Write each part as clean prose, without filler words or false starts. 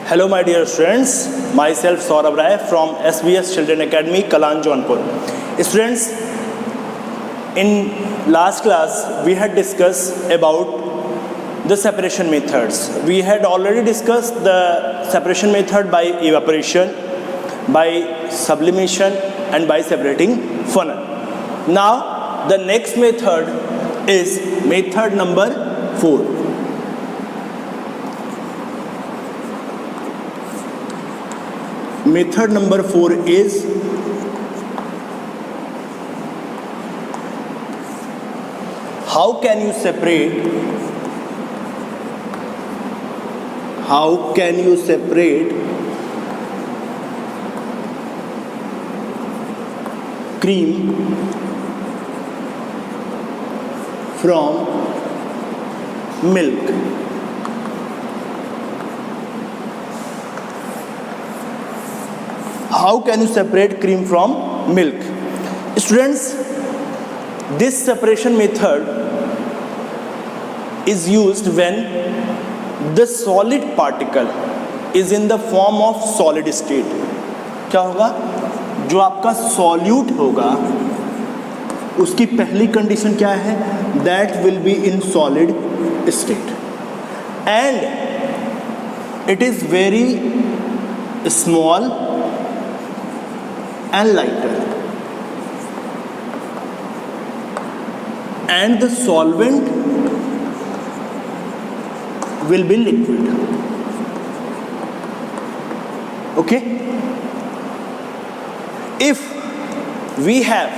Hello my dear students, myself Saurabh Rai from SBS Children Academy, Kalan, Jaunpur. Students, in last class we had discussed about the separation methods. We had already discussed the separation method by evaporation, by sublimation and by separating funnel. Now the next method is method number 4. Method number 4 is how can you separate cream from milk. How can you separate cream from milk? Students, this separation method is used when the solid particle is in the form of solid state. क्या होगा? जो आपका solute होगा उसकी पहली condition क्या है? That will be in solid state and it is very small and lighter, and the solvent will be liquid. Okay, if we have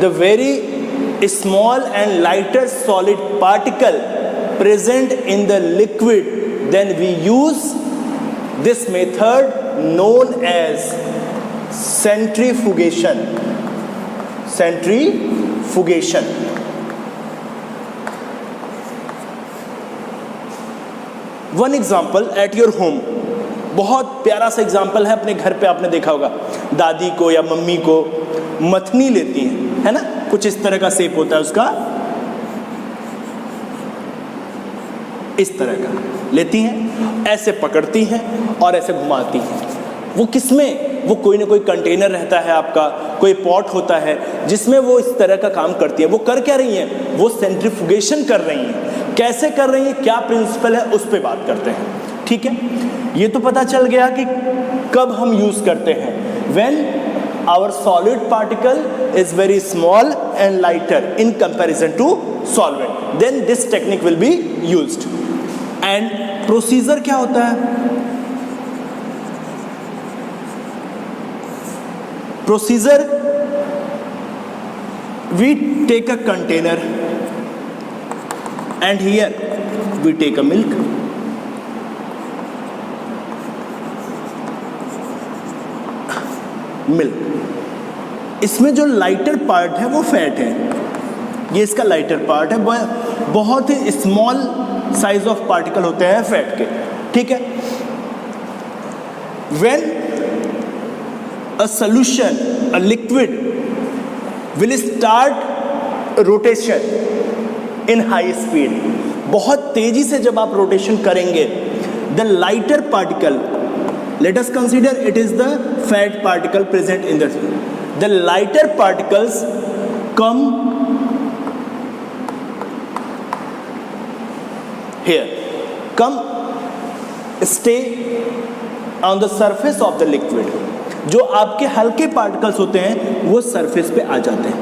the very small and lighter solid particle present in the liquid, then we use this method known as centrifugation. One example at your home, बहुत प्यारा सा example है, अपने घर पे आपने देखा होगा, दादी को या मम्मी को मथनी लेती हैं, है ना, कुछ इस तरह का शेप होता है उसका, इस तरह का लेती हैं, ऐसे पकड़ती हैं और ऐसे घुमाती हैं. वो किसमें? वो कोई ना कोई कंटेनर रहता है आपका, कोई पॉट होता है जिसमें वो इस तरह का काम करती है. वो कर क्या रही हैं? वो सेंट्रीफ्यूगेशन कर रही हैं. कैसे कर रही हैं, क्या प्रिंसिपल है, उस पर बात करते हैं. ठीक है, ये तो पता चल गया कि कब हम यूज करते हैं. When our solid particle is very small and lighter in comparison to solvent, then this technique will be used. And procedure क्या होता है? Procedure, we take a container and here we take a milk. इसमें जो lighter part है वो fat है, ये इसका लाइटर पार्ट है. बहुत ही स्मॉल साइज ऑफ पार्टिकल होते हैं फैट के. ठीक है, when a solution, a liquid will start rotation in high speed. बहुत तेजी से जब आप रोटेशन करेंगे, the lighter particle, let us consider it is the fat particle present in the lighter particles come here, come stay on the surface of the liquid. जो आपके हल्के particles होते हैं वो सरफेस पे आ जाते हैं,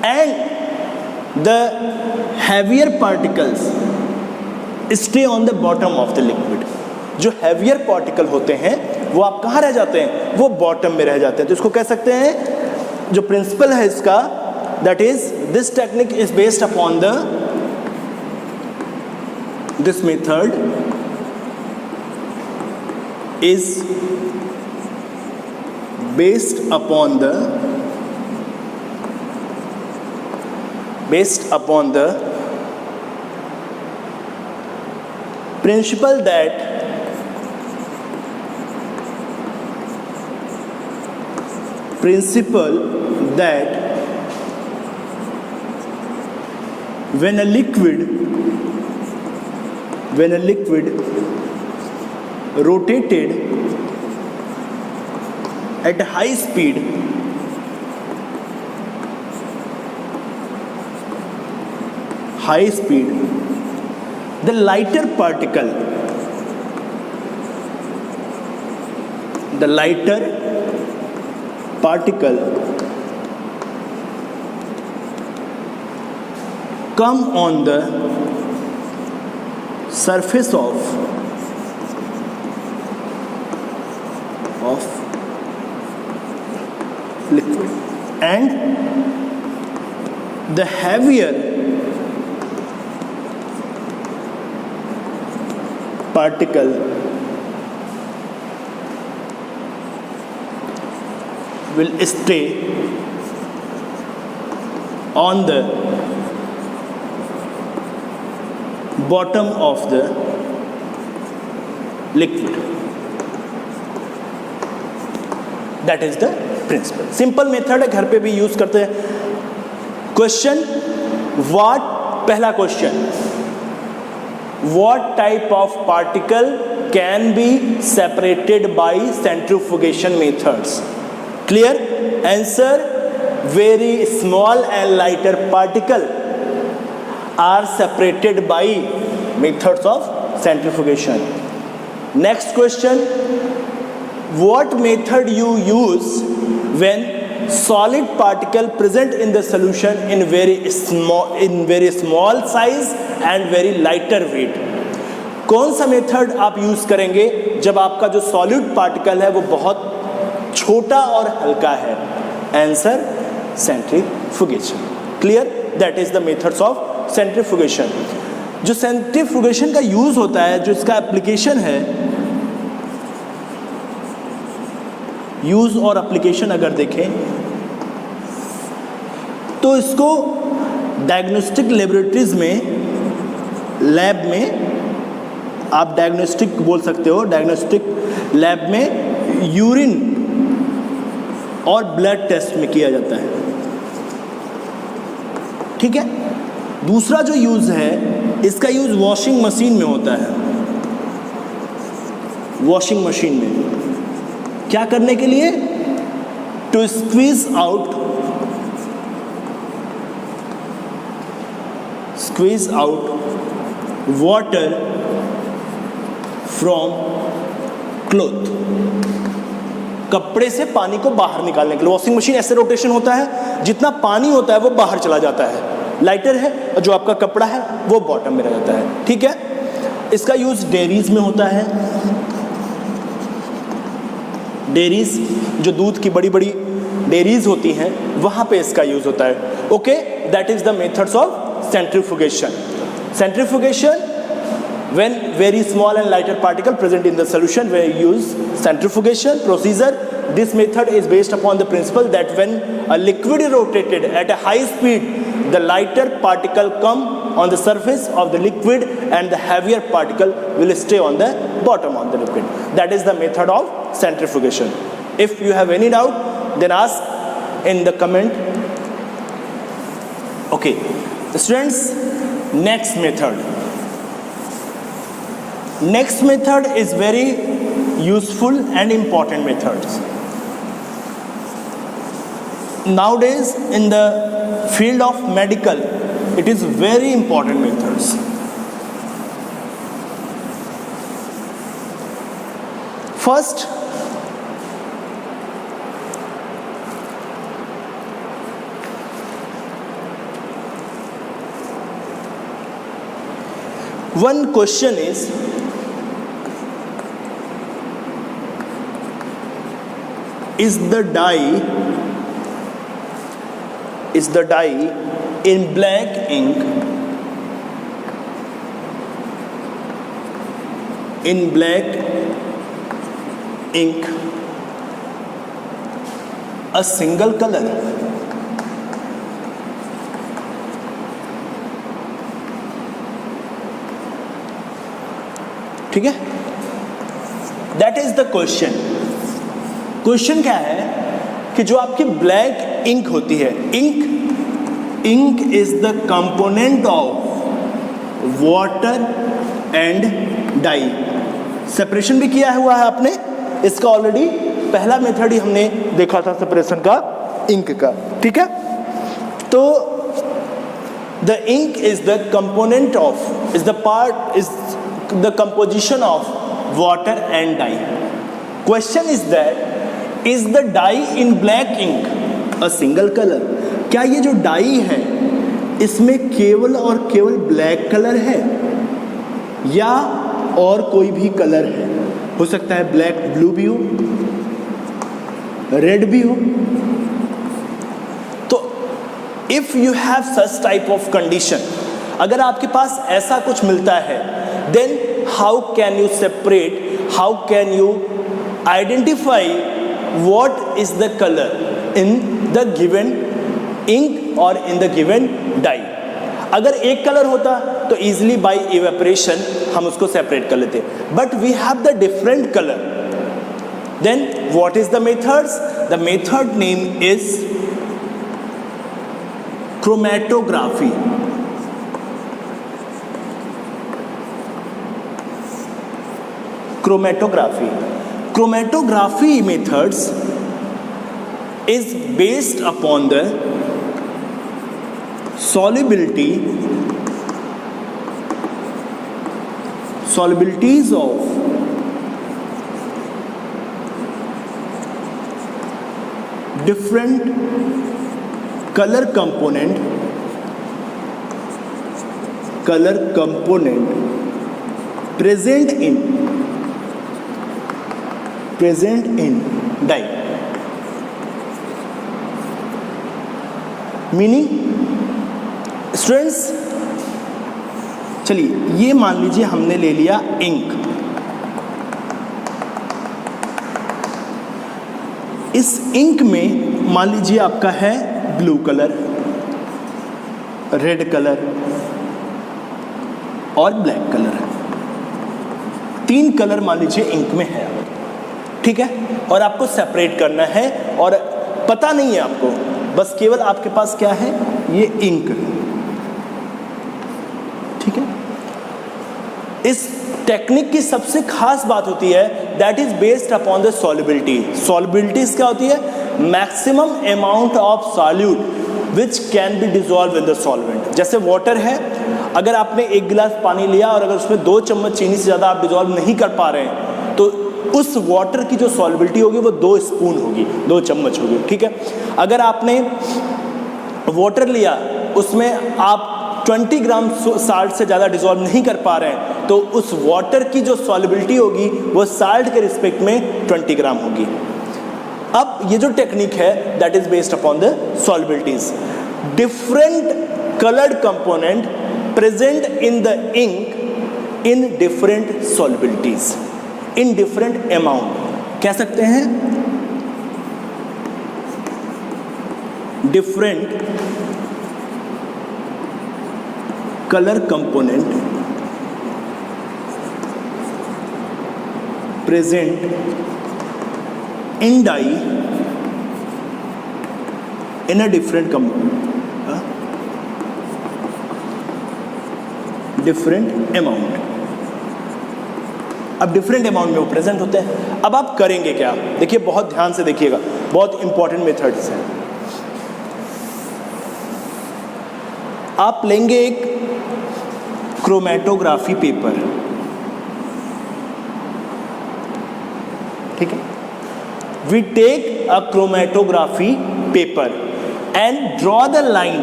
and the heavier particles stay on the bottom of the liquid. जो हैवियर पार्टिकल होते हैं वो आप कहाँ रह जाते हैं? वो बॉटम में रह जाते हैं. तो इसको कह सकते हैं, जो प्रिंसिपल है इसका, that is this technique is based upon this method is based upon the principle that when a liquid rotated at high speed the lighter particle come on the surface of liquid, and the heavier particle will stay on the bottom of the liquid. That is the principle. Simple method है, घर पे भी use करते हैं. Question, पहला question, what type of particle can be separated by centrifugation methods? Clear? Answer, very small and lighter particle are separated by methods of centrifugation. Next question, what method you use when solid particle present in the solution in very small size and very lighter weight? कौन सा method आप use करेंगे जब आपका जो solid particle है वो बहुत छोटा और हल्का है? Answer, centrifugation. Clear? That is the methods of centrifugation. जो सेंट्रीफ्यूगेशन का यूज होता है, जो इसका एप्लीकेशन है, यूज और एप्लीकेशन अगर देखें तो इसको डायग्नोस्टिक लेबोरेटरीज में, लैब में, आप डायग्नोस्टिक बोल सकते हो, डायग्नोस्टिक लैब में यूरिन और ब्लड टेस्ट में किया जाता है. ठीक है. दूसरा जो यूज है, इसका यूज वॉशिंग मशीन में होता है. वॉशिंग मशीन में क्या करने के लिए? To squeeze out water from cloth. कपड़े से पानी को बाहर निकालने के लिए वॉशिंग मशीन ऐसे रोटेशन होता है, जितना पानी होता है वो बाहर चला जाता है. लाइटर है और जो आपका कपड़ा है वो बॉटम में रह जाता है. ठीक है. इसका यूज डेयरीज में होता है. डेयरीज, जो दूध की बड़ी बड़ी डेयरीज होती हैं, वहां पे इसका यूज होता है. Okay, that is the methods of centrifugation. Centrifugation, when very small and lighter particle present in the solution, we use centrifugation procedure. This method is based upon the principle that when a liquid is rotated at a high speed, the lighter particle come on the surface of the liquid and the heavier particle will stay on the bottom of the liquid. That is the method of centrifugation. If you have any doubt, then ask in the comment. Okay. Students, next method is very useful and important methods. Nowadays in the field of medical, it is very important methods. First, one question is, the dye in black ink a single color? ठीक है. That is the question. Question क्या है कि जो आपकी black ink होती है, ink is the component of water and dye. Separation भी किया हुआ है आपने, इसका ऑलरेडी पहला मेथड ही हमने देखा था सेपरेशन का इंक का, ठीक है। तो the ink is the component of, is the part, is the composition of water and dye. Question is that is the dye in black ink a single colour? क्या ये जो डाई है इसमें केवल और केवल ब्लैक कलर है या और कोई भी कलर है? हो सकता है ब्लैक ब्लू भी हो, रेड भी हो। तो if you have such type of condition, अगर आपके पास ऐसा कुछ मिलता है, then how can you separate, how can you identify what is the colour in the given ink और इन द गिवन डाई? अगर एक कलर होता तो इजिली बाय इवेपोरेशन हम उसको सेपरेट कर लेते, but we have the different colour. Then what is the methods? The method name is chromatography. Chromatography, chromatography methods is based upon the solubilities of different color component present in dye। Meaning students, चलिए ये मान लीजिए हमने ले लिया ink, इस ink में मान लीजिए आपका है ब्लू कलर, रेड कलर और ब्लैक कलर, 3 कलर मान लीजिए इंक में है, ठीक है। और आपको सेपरेट करना है और पता नहीं है आपको, बस केवल आपके पास क्या है, ये इंक है, ठीक है। इस टेक्निक की सबसे खास बात होती है that is based upon the solubility. Solubilities क्या होती है? Maximum amount of solute which can be dissolve in the solvent. जैसे वाटर है, अगर आपने 1 गिलास पानी लिया और अगर उसमें 2 चम्मच चीनी से ज़्यादा आप डिजॉल्व नहीं कर पा रहे हैं, तो उस वाटर की जो सॉल्युबिलिटी होगी वो 2 स्पून होगी, 2 चम्मच होगी, ठीक है। अगर आपने वाटर लिया, उसमें आप 20 ग्राम साल्ट से ज़्यादा डिजॉल्व नहीं कर पा रहे हैं, तो उस वाटर की जो सॉल्युबिलिटी होगी वो साल्ट के रिस्पेक्ट में 20 ग्राम होगी। अब ये जो टेक्निक है that is based upon the solubilities. Different coloured component present in the ink in different solubilities, in different amount, कह सकते हैं different colour component present in dye in a different different amount. अब different amount में वो present होते हैं। अब आप करेंगे क्या? देखिए, बहुत ध्यान से देखिएगा, बहुत इंपॉर्टेंट मेथड्स हैं। आप लेंगे एक क्रोमैटोग्राफी पेपर, ठीक है। We take a chromatography paper and draw the line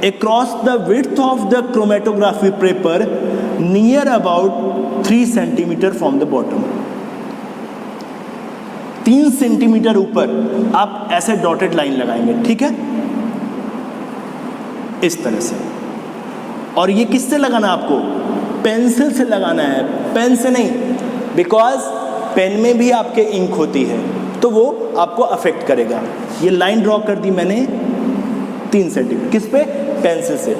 across the width of the chromatography paper near about 3 centimeter from the bottom। 3 centimetre ऊपर आप ऐसे डॉटेड लाइन लगाएंगे, ठीक है, इस तरह से। और ये किससे लगाना आपको? पेंसिल से लगाना है, पेन से नहीं, बिकॉज पेन में भी आपके इंक होती है तो वो आपको अफेक्ट करेगा। ये लाइन ड्रॉ कर दी मैंने 3 सेंटीमीटर, किस पे? पेंसिल से।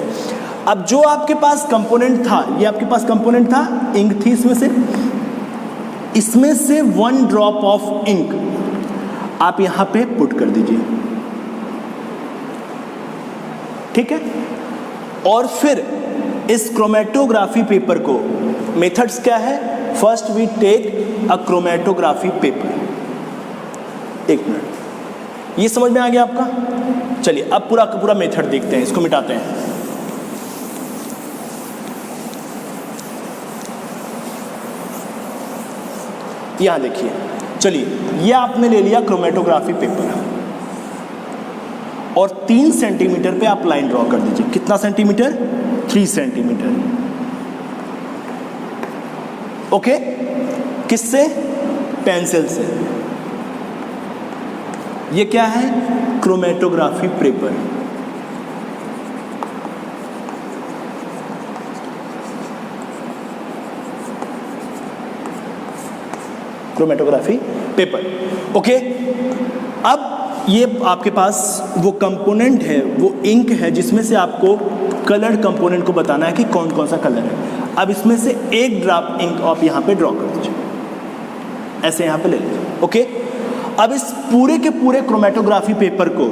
अब जो आपके पास कंपोनेंट था, ये आपके पास कंपोनेंट था, इंक थी इसमें से 1 ड्रॉप ऑफ इंक आप यहां पे पुट कर दीजिए, ठीक है। और फिर इस क्रोमैटोग्राफी पेपर को, मेथड्स क्या है? First we take a chromatography paper. एक मिनट, ये समझ में आ गया आपका? चलिए अब पूरा का पूरा मेथड देखते हैं, इसको मिटाते हैं। यहां देखिए, चलिए ये आपने ले लिया क्रोमेटोग्राफी पेपर और 3 सेंटीमीटर पे आप लाइन ड्रॉ कर दीजिए। कितना सेंटीमीटर? 3 सेंटीमीटर। ओके, किससे? पेंसिल से। ये क्या है? Chromatography paper. Chromatography paper. Okay, अब ये आपके पास वो कंपोनेंट है, वो इंक है जिसमें से आपको कलर्ड कंपोनेंट को बताना है कि कौन कौन सा कलर है। अब इसमें से एक ड्रॉप इंक आप यहाँ पे ड्रॉ कर दीजिए, ऐसे यहाँ पे ले लीजिए। ओके, अब इस पूरे के पूरे क्रोमेटोग्राफी पेपर को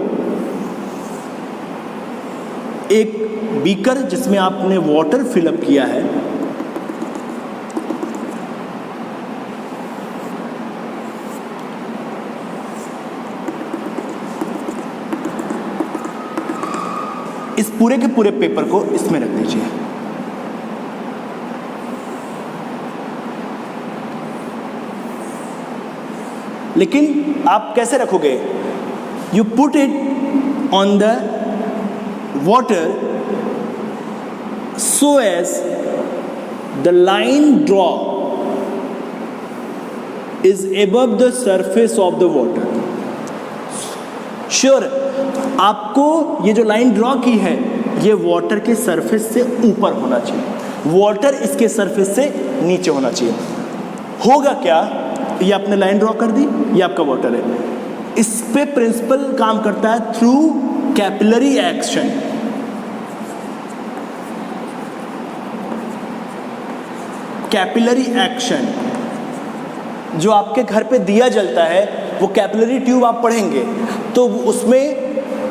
एक बीकर जिसमें आपने वाटर फिलअप किया है, इस पूरे के पूरे पेपर को इसमें रख दीजिए। लेकिन आप कैसे रखोगे? You put it on the water so as the line draw is above the surface of the water. Sure, आपको ये जो लाइन ड्रॉ की है ये वाटर के सरफेस से ऊपर होना चाहिए, वाटर इसके सरफेस से नीचे होना चाहिए। होगा क्या? ये आपने लाइन ड्रॉ कर दी, ये आपका वाटर है। इस पे प्रिंसिपल काम करता है through capillary action. Capillary action जो आपके घर पे दिया जलता है, वो कैपिलरी ट्यूब आप पढ़ेंगे तो उसमें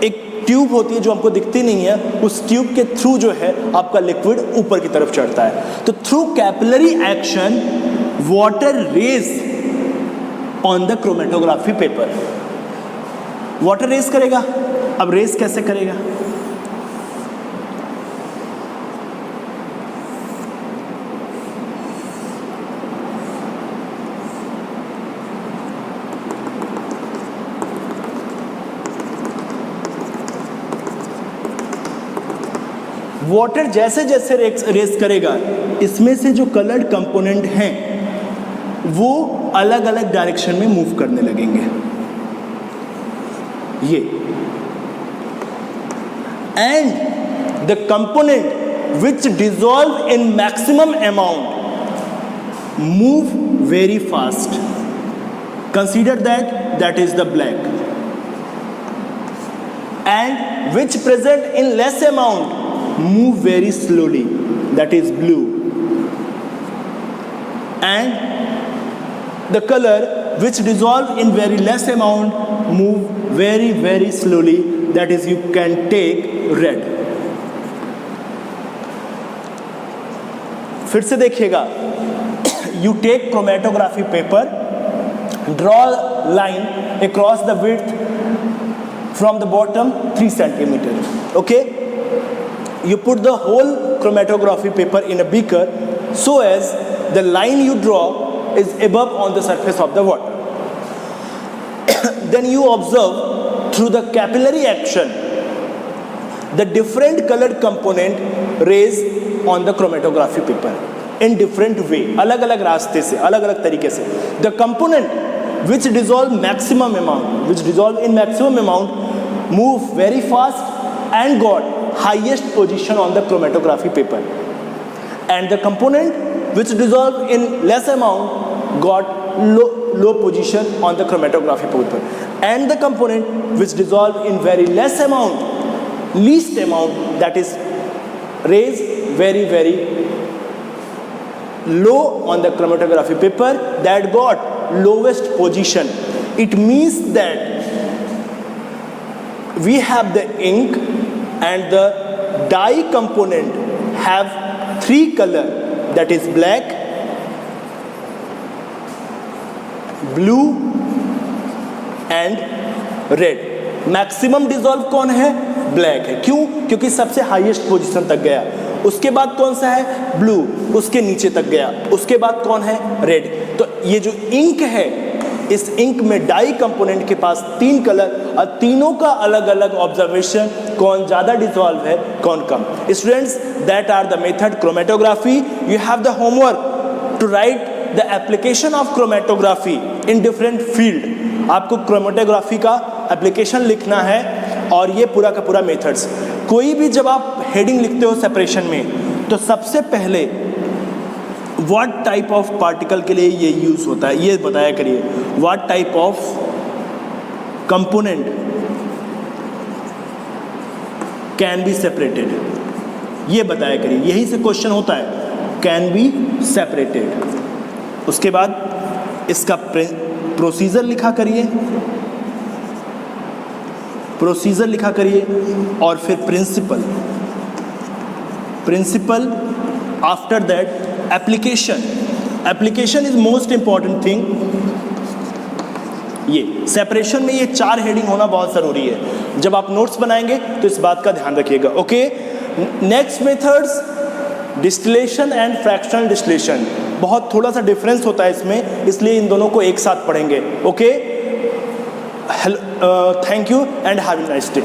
एक ट्यूब होती है जो हमको दिखती नहीं है, उस ट्यूब के थ्रू जो है आपका लिक्विड ऊपर की तरफ चढ़ता है। तो through capillary action water raise on the chromatography paper. Water rise करेगा। अब रेस कैसे करेगा? वाटर जैसे जैसे रेस करेगा, इसमें से जो कलर्ड कंपोनेंट हैं वो अलग अलग डायरेक्शन में मूव करने लगेंगे। ये and the component which dissolve in maximum amount move very fast. Consider that is the black. And which present in less amount move very slowly, that is blue. And the color which dissolve in very less amount move very very slowly, that is you can take red. फिर से देखिएगा, you take chromatography paper, draw line across the width from the bottom 3 centimeter. Okay, you put the whole chromatography paper in a beaker so as the line you draw is above on the surface of the water. Then you observe through the capillary action the different colored component raised on the chromatography paper in different way, अलग अलग रास्ते से, अलग अलग तरीके से। The component which dissolve in maximum amount move very fast and got highest position on the chromatography paper, and the component which dissolved in less amount got low position on the chromatography paper, and the component which dissolved in very least amount, that is raised very very low on the chromatography paper, that got lowest position. It means that we have the ink and the dye component have 3 color, that is black, blue and red. Maximum dissolve कौन है? Black है। क्यों? क्योंकि सबसे highest position तक गया। उसके बाद कौन सा है? ब्लू, उसके नीचे तक गया। उसके बाद कौन है? रेड। तो ये जो इंक है, इस इंक में डाई कंपोनेंट के पास 3 कलर और तीनों का अलग अलग ऑब्जर्वेशन, कौन ज़्यादा डिसॉल्व है, कौन कम। Students, that are the method chromatography. You have the homework to write the application of chromatography in different field. आपको क्रोमेटोग्राफी का एप्लीकेशन लिखना है और ये पूरा का पूरा मेथड्स। कोई भी जब आप हेडिंग लिखते हो सेपरेशन में, तो सबसे पहले व्हाट टाइप ऑफ पार्टिकल के लिए ये यूज होता है, ये बताया करिए। What type of component can be separated, ये बताया करिए। यही से क्वेश्चन होता है, कैन बी सेपरेटेड। उसके बाद इसका प्रोसीजर लिखा करिए, प्रोसीजर लिखा करिए, और फिर principle. After that application. Application is most important thing. ये सेपरेशन में ये 4 हेडिंग होना बहुत ज़रूरी है। जब आप नोट्स बनाएंगे तो इस बात का ध्यान रखिएगा। Okay, next methods, distillation and fractional distillation. बहुत थोड़ा सा डिफरेंस होता है इसमें, इसलिए इन दोनों को एक साथ पढ़ेंगे। Okay, thank you and have a nice day.